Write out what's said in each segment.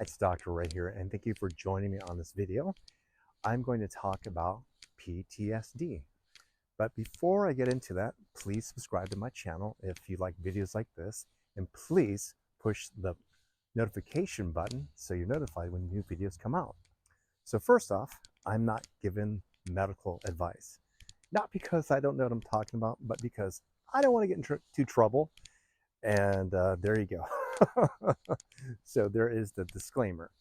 it's Dr. Ray here, and thank you for joining me on this video. I'm going to talk about PTSD. But before I get into that, please subscribe to my channel if you like videos like this, and please push the notification button so you're notified when new videos come out. So first off, I'm not giving medical advice. Not because I don't know what I'm talking about, but because I don't want to get into trouble. And there you go. So there is the disclaimer.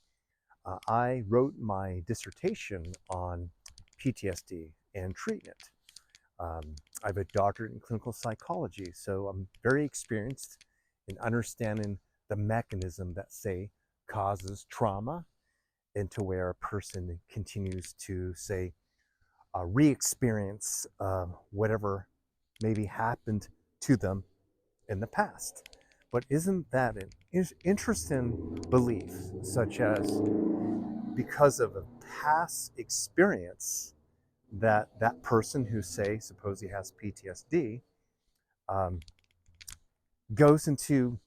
I wrote my dissertation on PTSD and treatment. I have a doctorate in clinical psychology, so I'm very experienced in understanding the mechanism that, say, causes trauma into where a person continues to, say, re-experience whatever maybe happened to them in the past. But isn't that an interesting belief, such as because of a past experience that that person who, say, suppose he has PTSD, goes into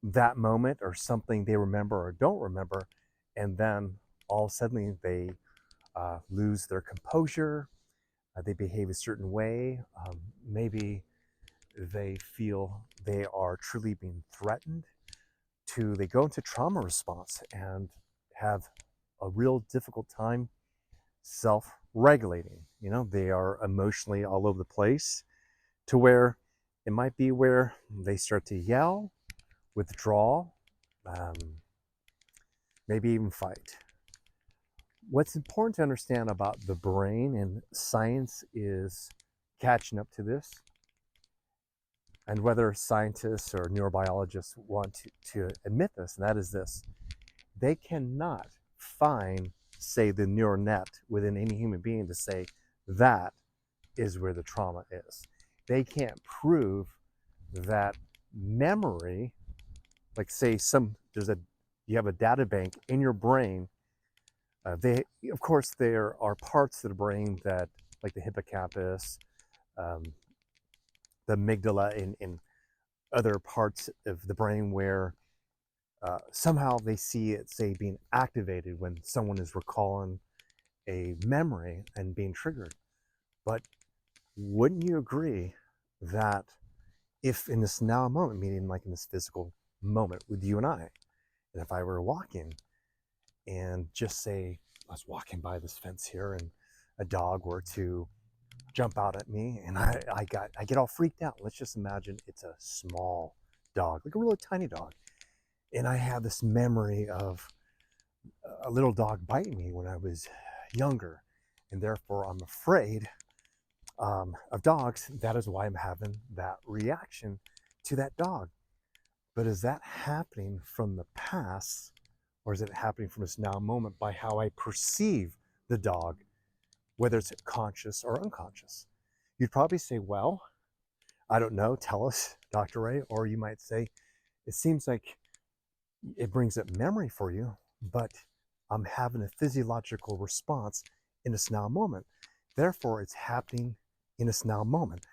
that moment or something they remember or don't remember, and then all of a sudden they lose their composure, they behave a certain way, maybe they feel they are truly being threatened, they go into trauma response and have a real difficult time self-regulating. You know, they are emotionally all over the place to where it might be where they start to yell, withdraw, maybe even fight. What's important to understand about the brain, and science is catching up to this, and whether scientists or neurobiologists want to admit this, and that is this: they cannot find, say, the neural net within any human being to say that is where the trauma is. They can't prove that memory, like say you have a data bank in your brain. Of course, there are parts of the brain that, like the hippocampus, the amygdala, in other parts of the brain where somehow they see it, say, being activated when someone is recalling a memory and being triggered. But wouldn't you agree that if in this now moment, meaning like in this physical moment with you and I, and if I were walking and just say I was walking by this fence here and a dog were to jump out at me and I get all freaked out. Let's just imagine it's a small dog, like a really tiny dog. And I have this memory of a little dog biting me when I was younger, and therefore I'm afraid of dogs. That is why I'm having that reaction to that dog. But is that happening from the past, or is it happening from this now moment by how I perceive the dog, whether it's conscious or unconscious? You'd probably say, well, I don't know, tell us, Dr. Ray. Or you might say, it seems like it brings up memory for you, but I'm having a physiological response in this now moment. Therefore, it's happening in this now moment.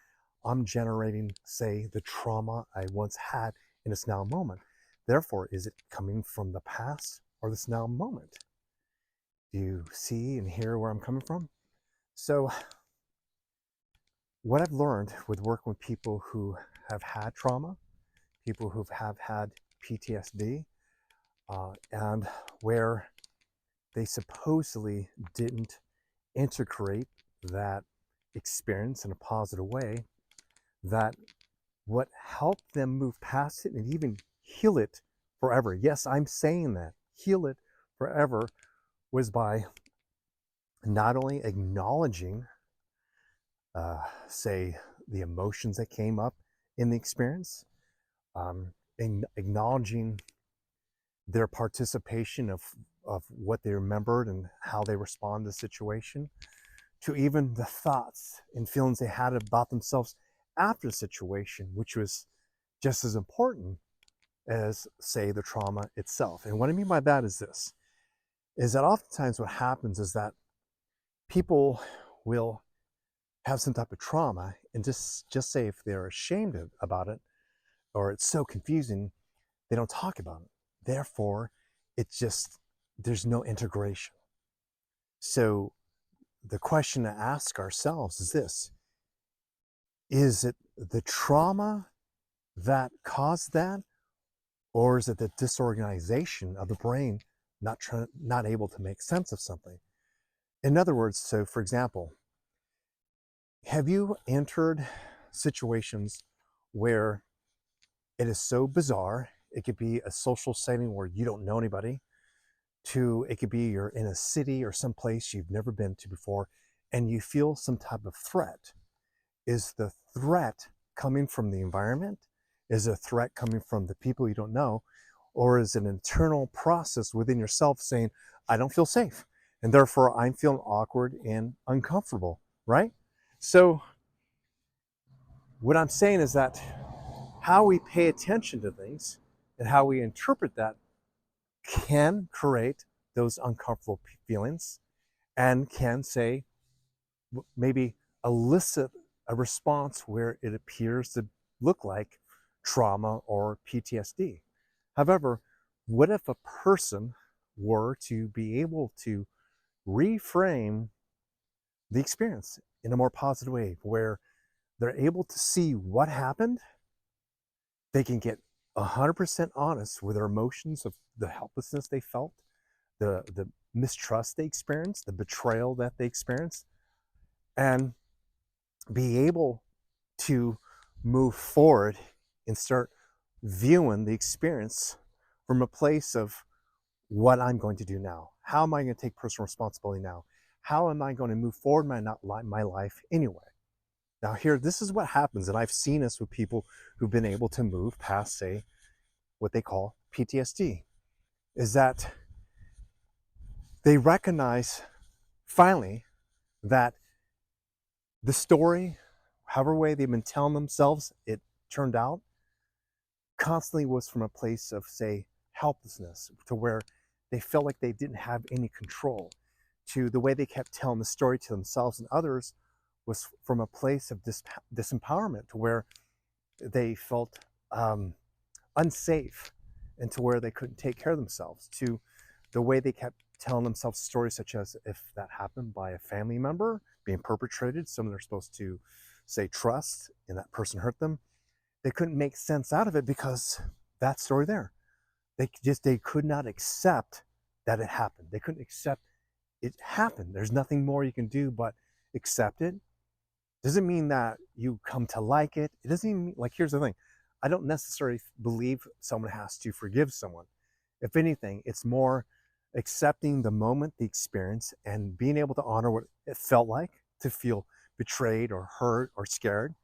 I'm generating, say, the trauma I once had in this now moment. Therefore, is it coming from the past or this now moment? Do you see and hear where I'm coming from? So what I've learned with working with people who have had trauma, people who have had PTSD, and where they supposedly didn't integrate that experience in a positive way, that what helped them move past it and even heal it forever, yes, I'm saying that, heal it forever, was by not only acknowledging, say, the emotions that came up in the experience, acknowledging their participation of what they remembered and how they respond to the situation, to even the thoughts and feelings they had about themselves after the situation, which was just as important as, say, the trauma itself. And what I mean by that is this, is that oftentimes what happens is that people will have some type of trauma and just say if they're ashamed about it or it's so confusing, they don't talk about it. Therefore, there's no integration. So the question to ask ourselves is this: is it the trauma that caused that, or is it the disorganization of the brain not able to make sense of something? In other words, so for example, have you entered situations where it is so bizarre? It could be a social setting where you don't know anybody, to it could be you're in a city or some place you've never been to before, and you feel some type of threat. Is the threat coming from the environment? Is a threat coming from the people you don't know? Or is it an internal process within yourself saying, I don't feel safe, and therefore I'm feeling awkward and uncomfortable, right? So what I'm saying is that how we pay attention to things and how we interpret that can create those uncomfortable feelings, and can say, maybe elicit a response where it appears to look like trauma or PTSD. However, what if a person were to be able to reframe the experience in a more positive way, where they're able to see what happened, they can get 100% honest with their emotions of the helplessness they felt, the mistrust they experienced, the betrayal that they experienced, and be able to move forward and start viewing the experience from a place of what I'm going to do now. How am I going to take personal responsibility now? How am I going to move forward my life anyway? Now here, this is what happens, and I've seen this with people who've been able to move past, say, what they call PTSD, is that they recognize finally that the story, however way they've been telling themselves it turned out, constantly was from a place of, say, helplessness, to where they felt like they didn't have any control, to the way they kept telling the story to themselves and others was from a place of disempowerment, to where they felt unsafe, and to where they couldn't take care of themselves, to the way they kept telling themselves stories such as, if that happened by a family member being perpetrated, someone they're supposed to, say, trust, and that person hurt them, they couldn't make sense out of it because that story there. They could not accept that it happened. They couldn't accept it happened. There's nothing more you can do but accept it. Doesn't mean that you come to like it. It doesn't even mean, like, here's the thing. I don't necessarily believe someone has to forgive someone. If anything, it's more accepting the moment, the experience, and being able to honor what it felt like to feel betrayed or hurt or scared,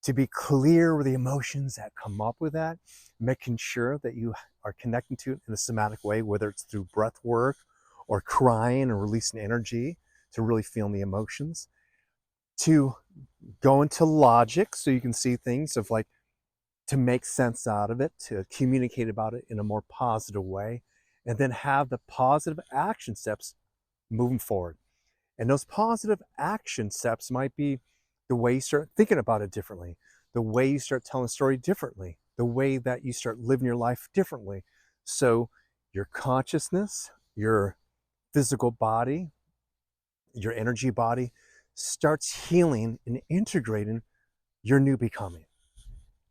to be clear with the emotions that come up with that, making sure that you are connecting to it in a somatic way, whether it's through breath work or crying and releasing energy to really feel the emotions, to go into logic so you can see things of, like, to make sense out of it, to communicate about it in a more positive way, and then have the positive action steps moving forward. And those positive action steps might be the way you start thinking about it differently, the way you start telling a story differently, the way that you start living your life differently. So your consciousness, your physical body, your energy body starts healing and integrating your new becoming.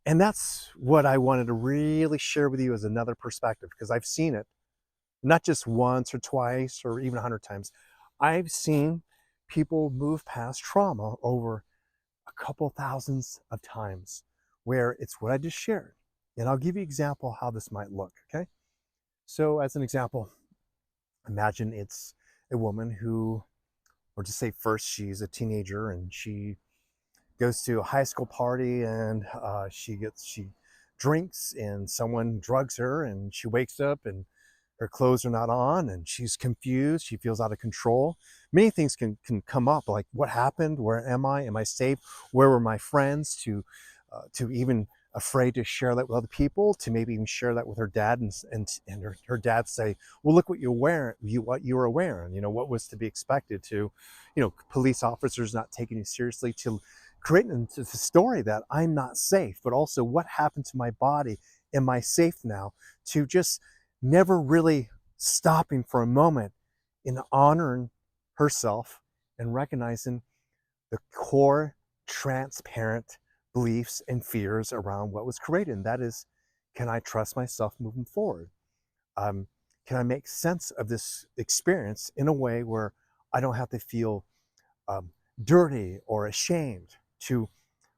And that's what I wanted to really share with you as another perspective, because I've seen it not just once or twice or even 100 times. I've seen people move past trauma over a couple thousands of times, where it's what I just shared. And I'll give you an example how this might look, okay? So as an example, imagine it's a woman who, or just say first, she's a teenager and she goes to a high school party, and she drinks and someone drugs her, and she wakes up and her clothes are not on and she's confused. She feels out of control. Many things can come up, like, what happened? Where am I? Am I safe? Where were my friends? To even afraid to share that with other people, to maybe even share that with her dad, and her dad say, well, look what you were wearing, what was to be expected, to, police officers not taking you seriously, to creating the story that I'm not safe, but also what happened to my body? Am I safe now? To just never really stopping for a moment in honoring herself and recognizing the core transparent beliefs and fears around what was created. And that is, can I trust myself moving forward? Um, can I make sense of this experience in a way where I don't have to feel um, dirty or ashamed? To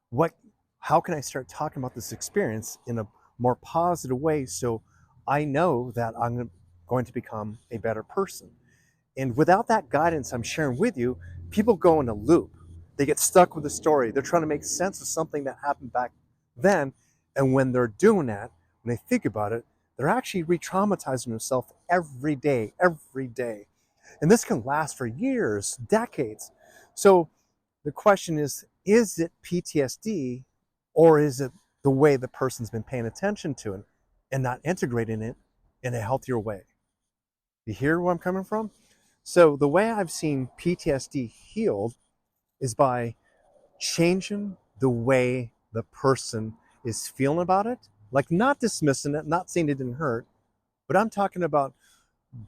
what, how can I start talking about this experience in a more positive way so I know that I'm going to become a better person? And without that guidance I'm sharing with you, people go in a loop. They get stuck with the story. They're trying to make sense of something that happened back then. And when they're doing that, when they think about it, they're actually re-traumatizing themselves every day, every day. And this can last for years, decades. So the question is it PTSD, or is it the way the person's been paying attention to it and not integrating it in a healthier way? You hear where I'm coming from? So the way I've seen PTSD healed is by changing the way the person is feeling about it. Like, not dismissing it, not saying it didn't hurt, but I'm talking about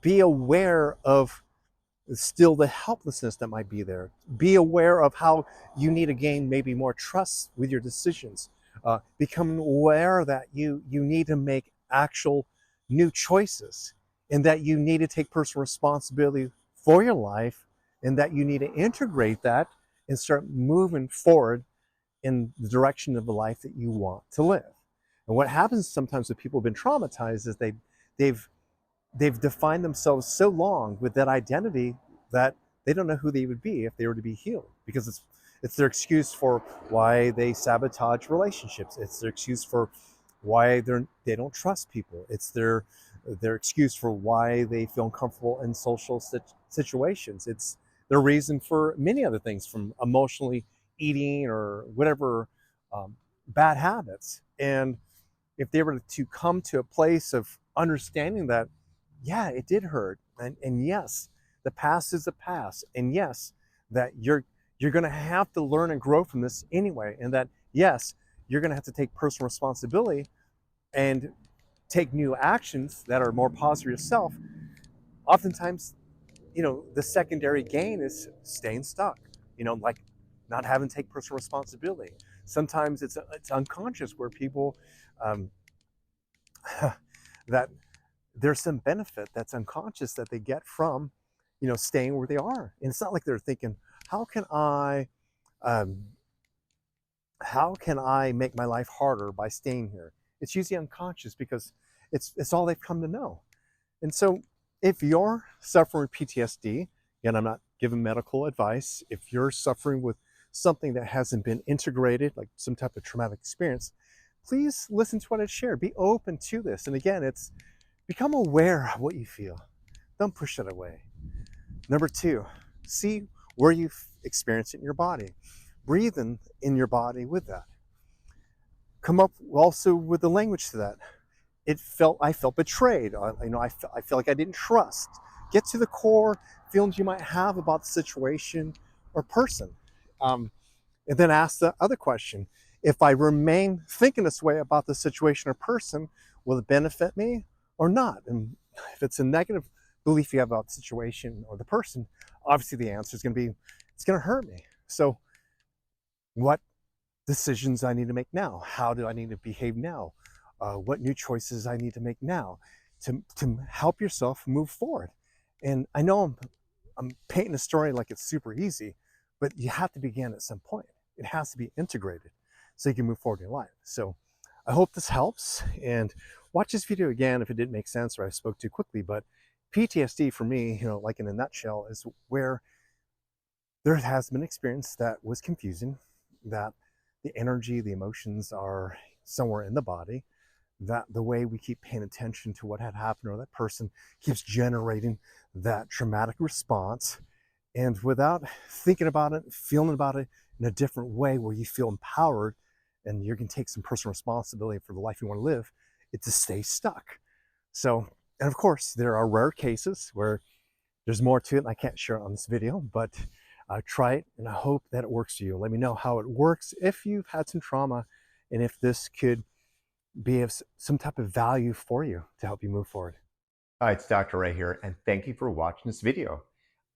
be aware of still the helplessness that might be there. Be aware of how you need to gain maybe more trust with your decisions. Become aware that you need to make actual new choices, and that you need to take personal responsibility for your life, and that you need to integrate that and start moving forward in the direction of the life that you want to live. And what happens sometimes with people who've been traumatized is they've they've defined themselves so long with that identity that they don't know who they would be if they were to be healed, because it's their excuse for why they sabotage relationships. It's their excuse for why they don't trust people. It's their excuse for why they feel uncomfortable in social situations. It's their reason for many other things, from emotionally eating or whatever, bad habits. And if they were to come to a place of understanding that, yeah, it did hurt, and yes, the past is the past, and yes, that you're going to have to learn and grow from this anyway, and that yes, you're going to have to take personal responsibility and take new actions that are more positive yourself. Oftentimes, the secondary gain is staying stuck, like not having to take personal responsibility. Sometimes it's unconscious, where people, um, that there's some benefit that's unconscious that they get from, staying where they are. And it's not like they're thinking, how can I, um, how can I make my life harder by staying here? It's usually unconscious, because it's all they've come to know. And so, if you're suffering with PTSD, and I'm not giving medical advice, if you're suffering with something that hasn't been integrated, like some type of traumatic experience, please listen to what I share. Be open to this. And again, it's become aware of what you feel. Don't push it away. Number two, see where you experience it in your body. Breathing in your body with that. Come up also with the language to that. I felt betrayed. I feel like I didn't trust. Get to the core feelings you might have about the situation or person. And then ask the other question. If I remain thinking this way about the situation or person, will it benefit me or not? And if it's a negative belief you have about the situation or the person, obviously the answer is going to be, it's going to hurt me. So what decisions I need to make now? How do I need to behave now? What new choices I need to make now to help yourself move forward? And I know I'm painting a story like it's super easy, but you have to begin at some point. It has to be integrated so you can move forward in your life. So I hope this helps, and watch this video again if it didn't make sense or I spoke too quickly. But PTSD for me, like in a nutshell, is where there has been an experience that was confusing, that the energy, the emotions are somewhere in the body, that the way we keep paying attention to what had happened or that person keeps generating that traumatic response. And without thinking about it, feeling about it in a different way where you feel empowered and you can take some personal responsibility for the life you want to live, it just stays stuck. So, and of course, there are rare cases where there's more to it, and I can't share it on this video, but try it, and I hope that it works for you. Let me know how it works if you've had some trauma, and if this could be of some type of value for you to help you move forward. Hi, it's Dr. Ray here, and thank you for watching this video.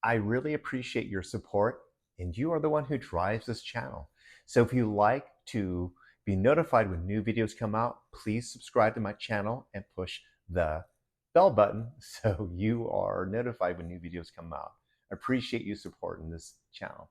I really appreciate your support, and you are the one who drives this channel. So if you like to be notified when new videos come out, please subscribe to my channel and push the bell button so you are notified when new videos come out. I appreciate you supporting this channel.